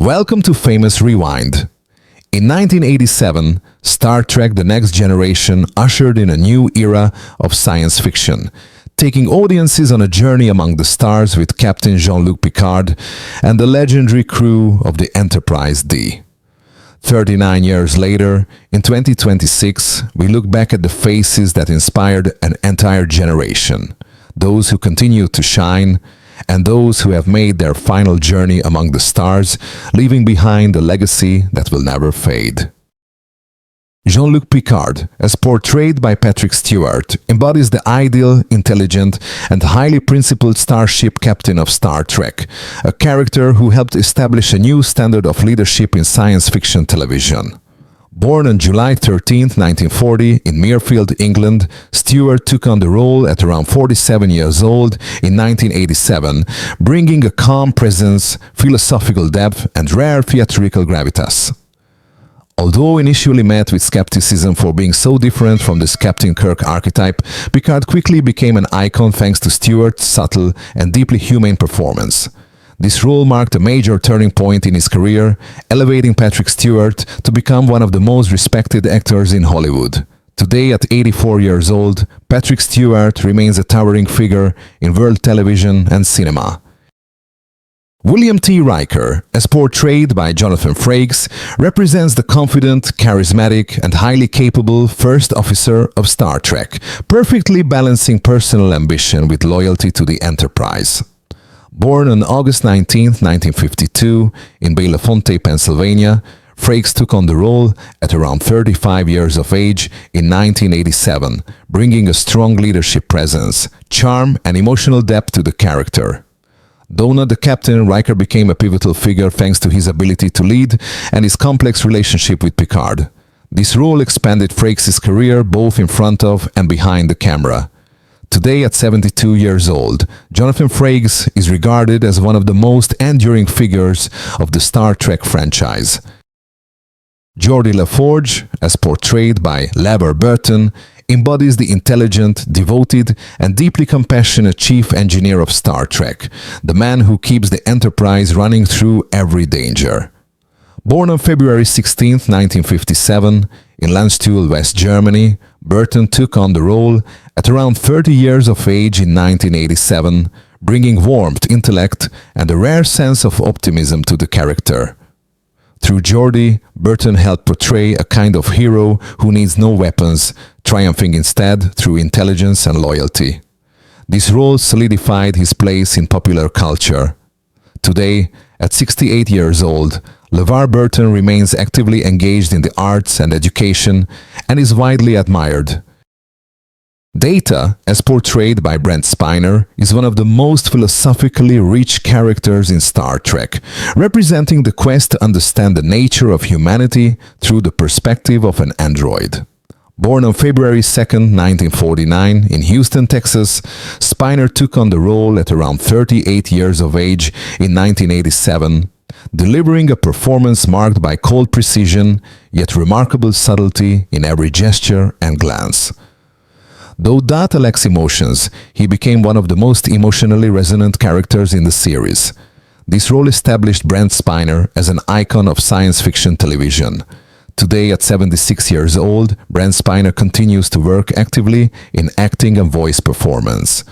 Welcome to Famous Rewind. In 1987, Star Trek The Next Generation ushered in a new era of science fiction, taking audiences on a journey among the stars with Captain Jean-Luc Picard and the legendary crew of the Enterprise D. 39 years later, in 2026, we look back at the faces that inspired an entire generation, those who continue to shine, and those who have made their final journey among the stars, leaving behind a legacy that will never fade. Jean-Luc Picard, as portrayed by Patrick Stewart, embodies the ideal, intelligent, and highly principled starship captain of Star Trek, a character who helped establish a new standard of leadership in science fiction television. Born on July 13, 1940, in Muirfield, England, Stewart took on the role at around 47 years old in 1987, bringing a calm presence, philosophical depth, and rare theatrical gravitas. Although initially met with skepticism for being so different from the Captain Kirk archetype, Picard quickly became an icon thanks to Stewart's subtle and deeply humane performance. This role marked a major turning point in his career, elevating Patrick Stewart to become one of the most respected actors in Hollywood. Today, at 84 years old, Patrick Stewart remains a towering figure in world television and cinema. William T. Riker, as portrayed by Jonathan Frakes, represents the confident, charismatic, and highly capable first officer of Star Trek, perfectly balancing personal ambition with loyalty to the Enterprise. Born on August 19, 1952, in Belafonte, Pennsylvania, Frakes took on the role at around 35 years of age in 1987, bringing a strong leadership presence, charm, and emotional depth to the character. Though not the captain, Riker became a pivotal figure thanks to his ability to lead and his complex relationship with Picard. This role expanded Frakes' career both in front of and behind the camera. Today, at 72 years old, Jonathan Frakes is regarded as one of the most enduring figures of the Star Trek franchise. Geordi La Forge, as portrayed by LeVar Burton, embodies the intelligent, devoted, and deeply compassionate chief engineer of Star Trek, the man who keeps the Enterprise running through every danger. Born on February 16, 1957, in Landstuhl, West Germany, Burton took on the role at around 30 years of age in 1987, bringing warmth, intellect, and a rare sense of optimism to the character. Through Geordi, Burton helped portray a kind of hero who needs no weapons, triumphing instead through intelligence and loyalty. This role solidified his place in popular culture. Today, at 68 years old, LeVar Burton remains actively engaged in the arts and education and is widely admired. Data, as portrayed by Brent Spiner, is one of the most philosophically rich characters in Star Trek, representing the quest to understand the nature of humanity through the perspective of an android. Born on February 2, 1949, in Houston, Texas, Spiner took on the role at around 38 years of age in 1987, delivering a performance marked by cold precision, yet remarkable subtlety in every gesture and glance. Though Data lacks emotions, he became one of the most emotionally resonant characters in the series. This role established Brent Spiner as an icon of science fiction television. Today, at 76 years old, Brent Spiner continues to work actively in acting and voice performance.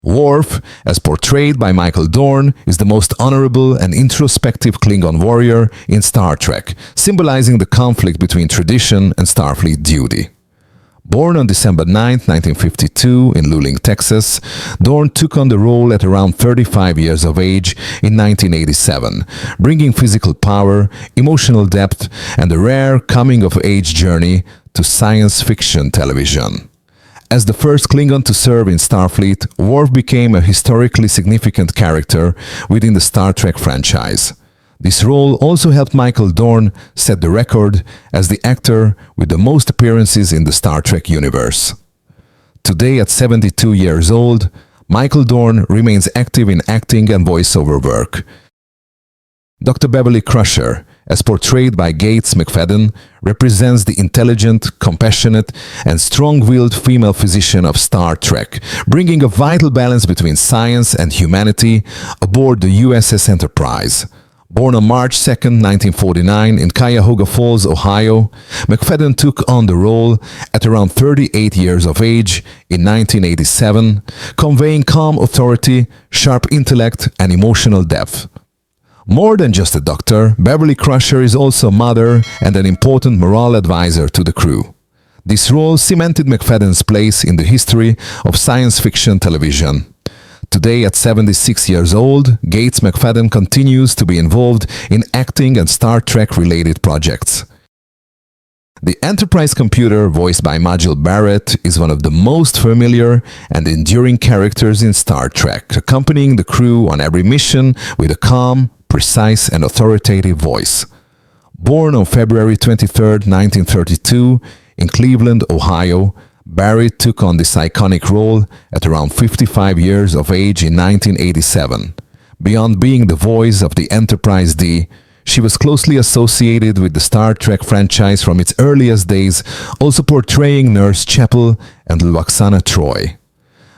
Worf, as portrayed by Michael Dorn, is the most honorable and introspective Klingon warrior in Star Trek, symbolizing the conflict between tradition and Starfleet duty. Born on December 9, 1952, in Luling, Texas, Dorn took on the role at around 35 years of age in 1987, bringing physical power, emotional depth, and a rare coming-of-age journey to science fiction television. As the first Klingon to serve in Starfleet, Worf became a historically significant character within the Star Trek franchise. This role also helped Michael Dorn set the record as the actor with the most appearances in the Star Trek universe. Today, at 72 years old, Michael Dorn remains active in acting and voiceover work. Dr. Beverly Crusher, as portrayed by Gates McFadden, represents the intelligent, compassionate, and strong-willed female physician of Star Trek, bringing a vital balance between science and humanity aboard the U.S.S. Enterprise. Born on March 2, 1949 in Cuyahoga Falls, Ohio, McFadden took on the role at around 38 years of age in 1987, conveying calm authority, sharp intellect, and emotional depth. More than just a doctor, Beverly Crusher is also a mother and an important moral advisor to the crew. This role cemented McFadden's place in the history of science fiction television. Today, at 76 years old, Gates McFadden continues to be involved in acting and Star Trek-related projects. The Enterprise computer, voiced by Majel Barrett, is one of the most familiar and enduring characters in Star Trek, accompanying the crew on every mission with a calm, precise, and authoritative voice. Born on February 23, 1932, in Cleveland, Ohio, Barrett took on this iconic role at around 55 years of age in 1987. Beyond being the voice of the Enterprise D, she was closely associated with the Star Trek franchise from its earliest days, also portraying Nurse Chapel and Lwaxana Troi.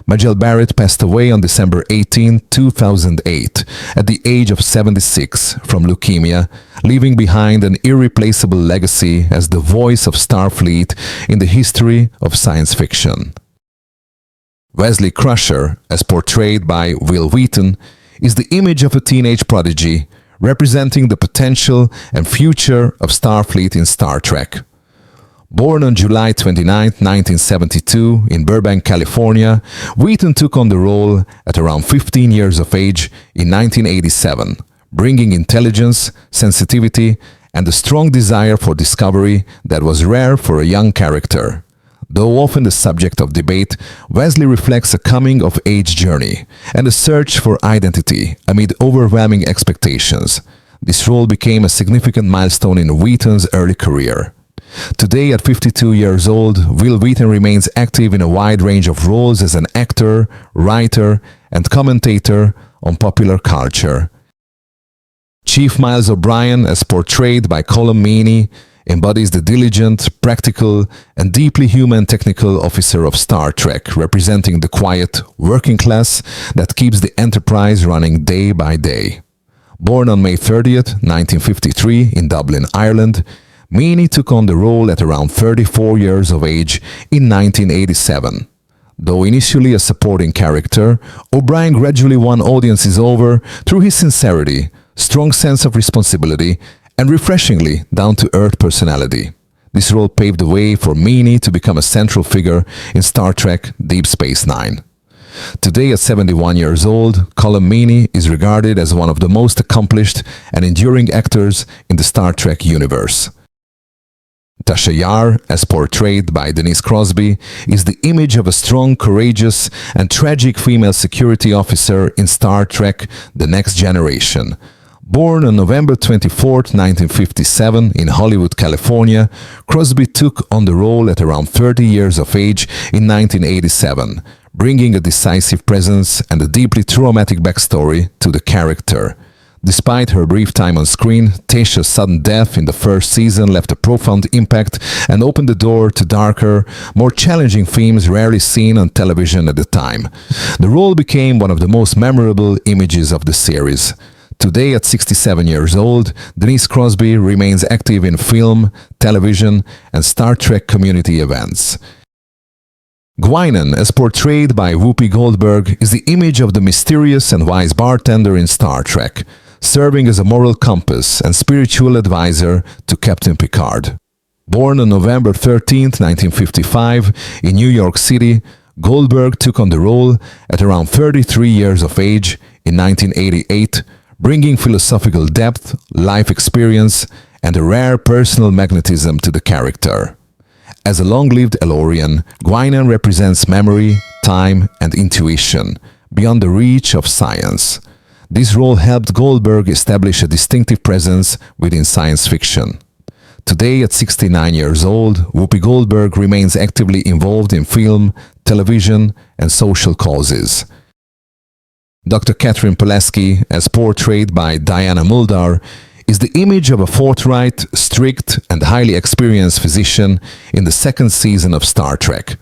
Majel Barrett passed away on December 18, 2008, at the age of 76 from leukemia, leaving behind an irreplaceable legacy as the voice of Starfleet in the history of science fiction. Wesley Crusher, as portrayed by Wil Wheaton, is the image of a teenage prodigy, representing the potential and future of Starfleet in Star Trek. Born on July 29, 1972, in Burbank, California, Wheaton took on the role at around 15 years of age in 1987, bringing intelligence, sensitivity, and a strong desire for discovery that was rare for a young character. Though often the subject of debate, Wesley reflects a coming-of-age journey and a search for identity amid overwhelming expectations. This role became a significant milestone in Wheaton's early career. Today, at 52 years old, Wil Wheaton remains active in a wide range of roles as an actor, writer, and commentator on popular culture. Chief Miles O'Brien, as portrayed by Colm Meaney, embodies the diligent, practical, and deeply human technical officer of Star Trek, representing the quiet, working class that keeps the Enterprise running day by day. Born on May 30th, 1953, in Dublin, Ireland, Meaney took on the role at around 34 years of age in 1987. Though initially a supporting character, O'Brien gradually won audiences over through his sincerity, strong sense of responsibility, and refreshingly down-to-earth personality. This role paved the way for Meaney to become a central figure in Star Trek Deep Space Nine. Today, at 71 years old, Colm Meaney is regarded as one of the most accomplished and enduring actors in the Star Trek universe. Tasha Yar, as portrayed by Denise Crosby, is the image of a strong, courageous, and tragic female security officer in Star Trek The Next Generation. Born on November 24, 1957, in Hollywood, California, Crosby took on the role at around 30 years of age in 1987, bringing a decisive presence and a deeply traumatic backstory to the character. Despite her brief time on screen, Tasha's sudden death in the first season left a profound impact and opened the door to darker, more challenging themes rarely seen on television at the time. The role became one of the most memorable images of the series. Today, at 67 years old, Denise Crosby remains active in film, television, and Star Trek community events. Guinan, as portrayed by Whoopi Goldberg, is the image of the mysterious and wise bartender in Star Trek, serving as a moral compass and spiritual advisor to Captain Picard. Born on November 13, 1955, in New York City, Goldberg took on the role at around 33 years of age in 1988, bringing philosophical depth, life experience, and a rare personal magnetism to the character. As a long-lived Elorian, Guinan represents memory, time, and intuition, beyond the reach of science. This role helped Goldberg establish a distinctive presence within science fiction. Today, at 69 years old, Whoopi Goldberg remains actively involved in film, television, and social causes. Dr. Katherine Pulaski, as portrayed by Deanna Muldaur, is the image of a forthright, strict, and highly experienced physician in the second season of Star Trek.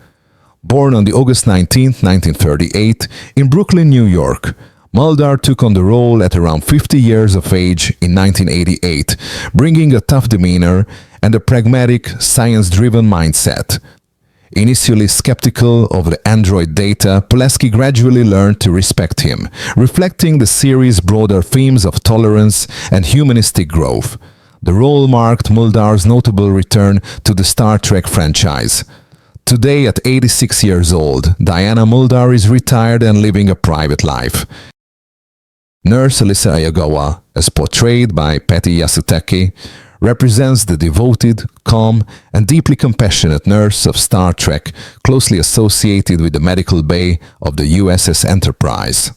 Born on August 19, 1938, in Brooklyn, New York, Mulder took on the role at around 50 years of age in 1988, bringing a tough demeanor and a pragmatic, science-driven mindset. Initially skeptical of the android data, Pulaski gradually learned to respect him, reflecting the series' broader themes of tolerance and humanistic growth. The role marked Mulder's notable return to the Star Trek franchise. Today, at 86 years old, Deanna Mulder is retired and living a private life. Nurse Alyssa Ogawa, as portrayed by Patty Yasutake, represents the devoted, calm, and deeply compassionate nurse of Star Trek, closely associated with the medical bay of the U.S.S. Enterprise.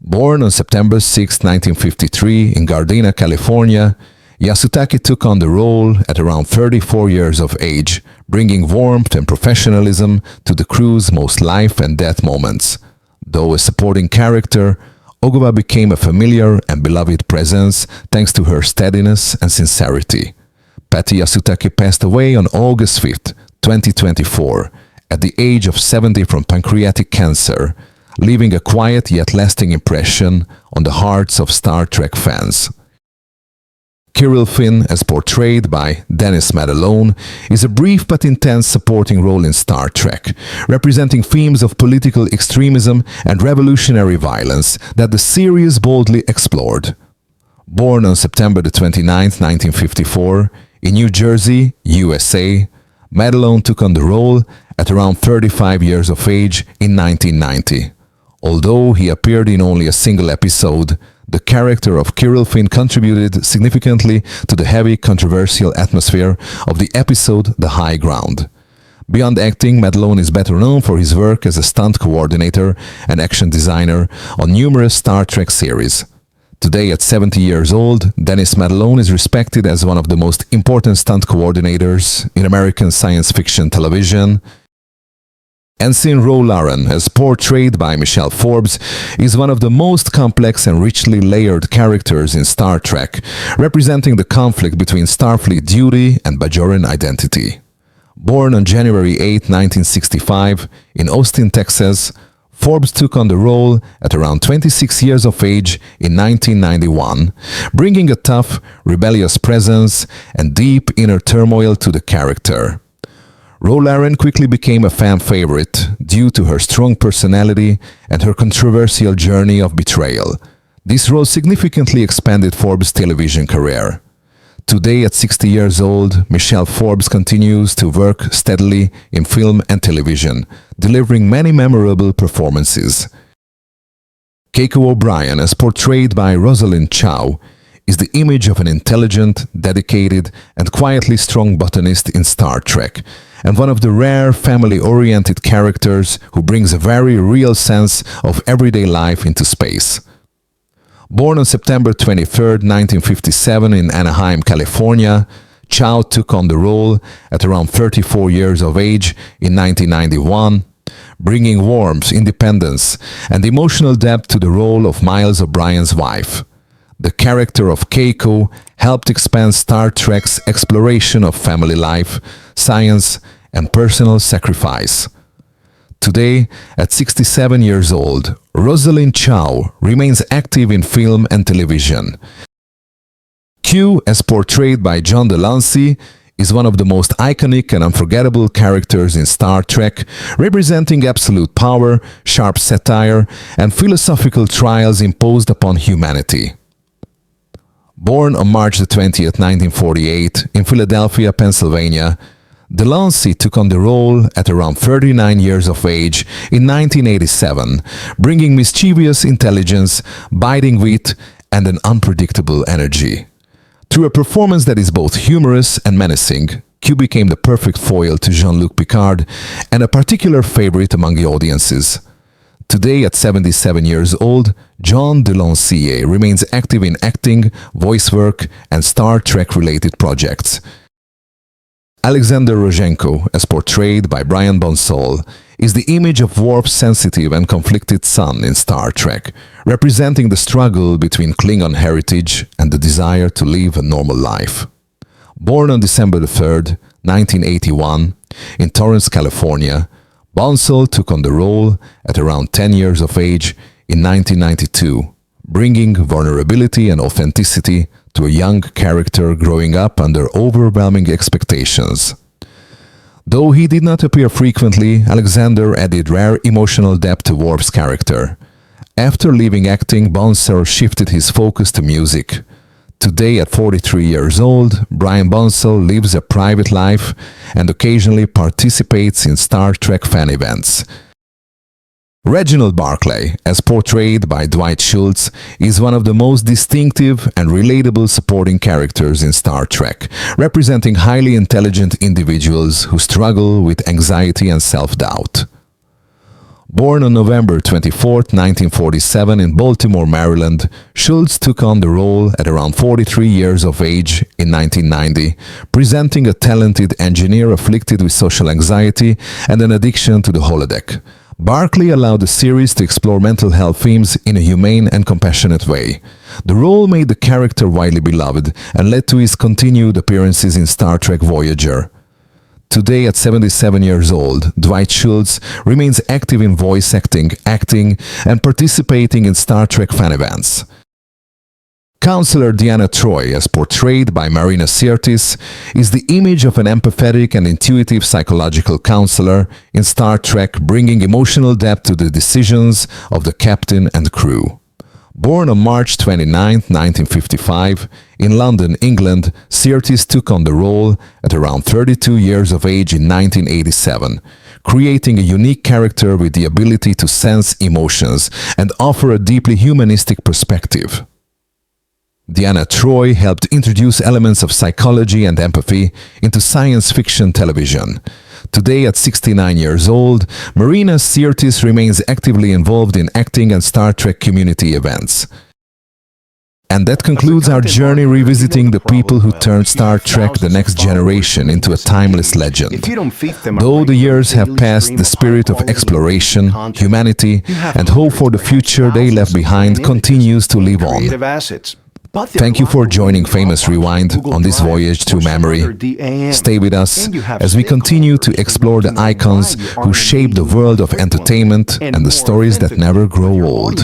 Born on September 6, 1953 in Gardena, California, Yasutake took on the role at around 34 years of age, bringing warmth and professionalism to the crew's most life and death moments. Though a supporting character, Ogawa became a familiar and beloved presence thanks to her steadiness and sincerity. Patty Yasutake passed away on August 5, 2024, at the age of 70 from pancreatic cancer, leaving a quiet yet lasting impression on the hearts of Star Trek fans. Kyril Finn, as portrayed by Dennis Madalone, is a brief but intense supporting role in Star Trek, representing themes of political extremism and revolutionary violence that the series boldly explored. Born on September 29, 1954, in New Jersey, USA, Madalone took on the role at around 35 years of age in 1990. Although he appeared in only a single episode, the character of Kyril Finn contributed significantly to the heavy, controversial atmosphere of the episode The High Ground. Beyond acting, Madalone is better known for his work as a stunt coordinator and action designer on numerous Star Trek series. Today, at 70 years old, Dennis Madalone is respected as one of the most important stunt coordinators in American science fiction television. Ensign Laren, as portrayed by Michelle Forbes, is one of the most complex and richly layered characters in Star Trek, representing the conflict between Starfleet duty and Bajoran identity. Born on January 8, 1965, in Austin, Texas, Forbes took on the role at around 26 years of age in 1991, bringing a tough, rebellious presence and deep inner turmoil to the character. Laren quickly became a fan favorite due to her strong personality and her controversial journey of betrayal. This role significantly expanded Forbes' television career. Today, at 60 years old, Michelle Forbes continues to work steadily in film and television, delivering many memorable performances. Keiko O'Brien, as portrayed by Rosalind Chow, is the image of an intelligent, dedicated, and quietly strong botanist in Star Trek, and one of the rare family-oriented characters who brings a very real sense of everyday life into space. Born on September 23, 1957 in Anaheim, California, Chow took on the role at around 34 years of age in 1991, bringing warmth, independence, and emotional depth to the role of Miles O'Brien's wife. The character of Keiko helped expand Star Trek's exploration of family life, science, and personal sacrifice. Today, at 67 years old, Rosalind Chow remains active in film and television. Q, as portrayed by John Delancey, is one of the most iconic and unforgettable characters in Star Trek, representing absolute power, sharp satire, and philosophical trials imposed upon humanity. Born on March 20, 1948, in Philadelphia, Pennsylvania, Delancey took on the role at around 39 years of age in 1987, bringing mischievous intelligence, biting wit, and an unpredictable energy. Through a performance that is both humorous and menacing, Q became the perfect foil to Jean-Luc Picard and a particular favorite among the audiences. Today, at 77 years old, John Delancey remains active in acting, voice work, and Star Trek-related projects. Alexander Rozhenko, as portrayed by Brian Bonsall, is the image of Worf's sensitive and conflicted son in Star Trek, representing the struggle between Klingon heritage and the desire to live a normal life. Born on December 3, 1981, in Torrance, California, Bonsall took on the role at around 10 years of age in 1992, bringing vulnerability and authenticity to a young character growing up under overwhelming expectations. Though he did not appear frequently, Alexander added rare emotional depth to Worf's character. After leaving acting, Bonsall shifted his focus to music. Today, at 43 years old, Brian Bonsall lives a private life and occasionally participates in Star Trek fan events. Reginald Barclay, as portrayed by Dwight Schultz, is one of the most distinctive and relatable supporting characters in Star Trek, representing highly intelligent individuals who struggle with anxiety and self-doubt. Born on November 24, 1947 in Baltimore, Maryland, Schultz took on the role at around 43 years of age in 1990, presenting a talented engineer afflicted with social anxiety and an addiction to the holodeck. Barclay allowed the series to explore mental health themes in a humane and compassionate way. The role made the character widely beloved and led to his continued appearances in Star Trek Voyager. Today, at 77 years old, Dwight Schultz remains active in voice acting, and participating in Star Trek fan events. Counselor Deanna Troi, as portrayed by Marina Sirtis, is the image of an empathetic and intuitive psychological counselor in Star Trek, bringing emotional depth to the decisions of the captain and crew. Born on March 29, 1955, in London, England, Sirtis took on the role at around 32 years of age in 1987, creating a unique character with the ability to sense emotions and offer a deeply humanistic perspective. Deanna Troi helped introduce elements of psychology and empathy into science fiction television. Today, at 69 years old, Marina Sirtis remains actively involved in acting and Star Trek community events. And that concludes our journey revisiting the people who turned Star Trek The Next Generation into a timeless legend. Though the years have passed, the spirit of exploration, humanity, and hope for the future they left behind continues to live on. Thank you for joining Famous Rewind on this voyage through memory. Stay with us as we continue to explore the icons who shape the world of entertainment and the stories that never grow old.